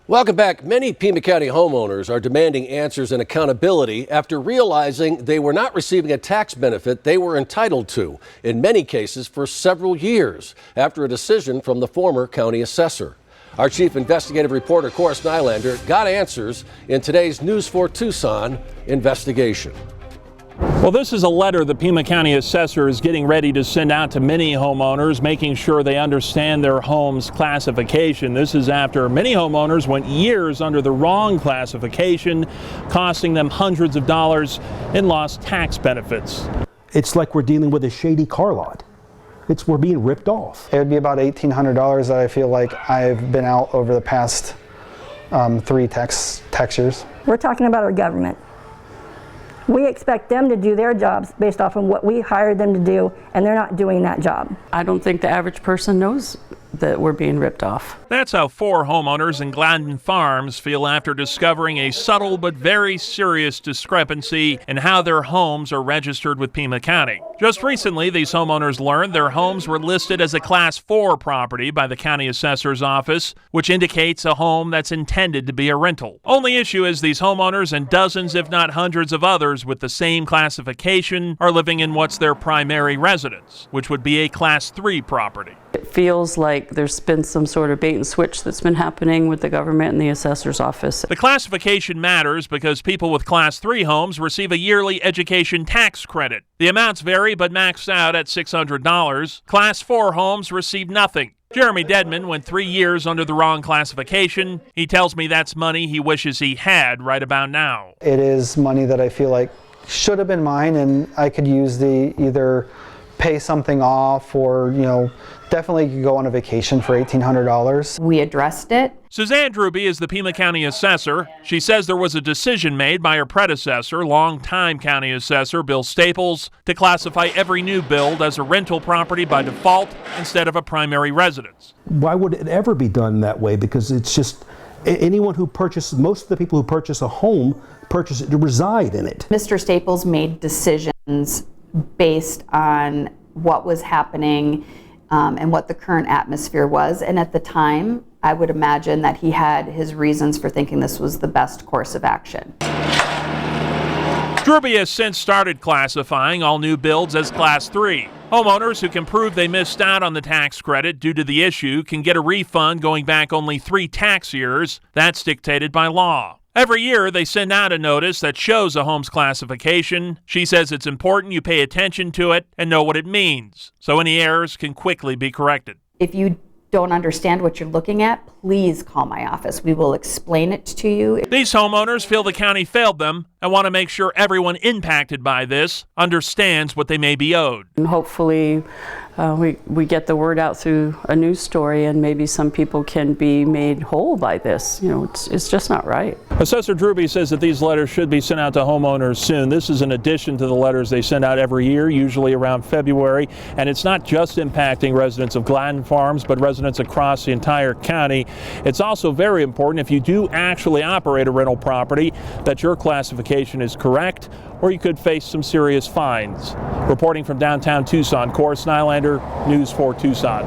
Welcome back. Many Pima County homeowners are demanding answers and accountability after realizing they were not receiving a tax benefit they were entitled to, in many cases for several years, after a decision from the former county assessor. Our chief investigative reporter, Cora Nylander, got answers in today's News 4 Tucson investigation. Well, this is a letter the Pima County assessor is getting ready to send out to many homeowners, making sure they understand their home's classification. This is after many homeowners went years under the wrong classification, costing them hundreds of dollars in lost tax benefits. It's like we're dealing with a shady car lot. We're being ripped off. It would be about $1,800 that I feel like I've been out over the past 3 tax years. We're talking about our government. We expect them to do their jobs based off of what we hired them to do, and they're not doing that job. I don't think the average person knows that we're being ripped off. That's how 4 homeowners in Gladden Farms feel after discovering a subtle but very serious discrepancy in how their homes are registered with Pima County. Just recently, these homeowners learned their homes were listed as a Class 4 property by the county assessor's office, which indicates a home that's intended to be a rental. Only issue is these homeowners and dozens, if not hundreds of others with the same classification are living in what's their primary residence, which would be a Class 3 property. It feels like there's been some sort of bait and switch that's been happening with the government and the assessor's office. The classification matters because people with Class 3 homes receive a yearly education tax credit. The amounts vary but max out at $600. Class 4 homes receive nothing. Jeremy Dedman went 3 years under the wrong classification. He tells me that's money he wishes he had right about now. It is money that I feel like should have been mine, and I could use either pay something off or, definitely could go on a vacation for $1,800. We addressed it. Suzanne Druby is the Pima County assessor. She says there was a decision made by her predecessor, longtime county assessor Bill Staples, to classify every new build as a rental property by default instead of a primary residence. Why would it ever be done that way? Because it's just anyone who purchases, most of the people who purchase a home purchase it to reside in it. Mr. Staples made decisions based on what was happening and what the current atmosphere was. And at the time, I would imagine that he had his reasons for thinking this was the best course of action. Druby has since started classifying all new builds as Class 3. Homeowners who can prove they missed out on the tax credit due to the issue can get a refund going back only 3 tax years. That's dictated by law. Every year, they send out a notice that shows a home's classification. She says it's important you pay attention to it and know what it means, so any errors can quickly be corrected. If you don't understand what you're looking at, please call my office. We will explain it to you. These homeowners feel the county failed them and want to make sure everyone impacted by this understands what they may be owed. And hopefully we get the word out through a news story and maybe some people can be made whole by this. It's just not right. Assessor Druby says that these letters should be sent out to homeowners soon. This is in addition to the letters they send out every year, usually around February. And it's not just impacting residents of Gladden Farms, but residents across the entire county. It's also very important if you do actually operate a rental property that your classification is correct, or you could face some serious fines. Reporting from downtown Tucson, Cora Nylander, News 4 Tucson.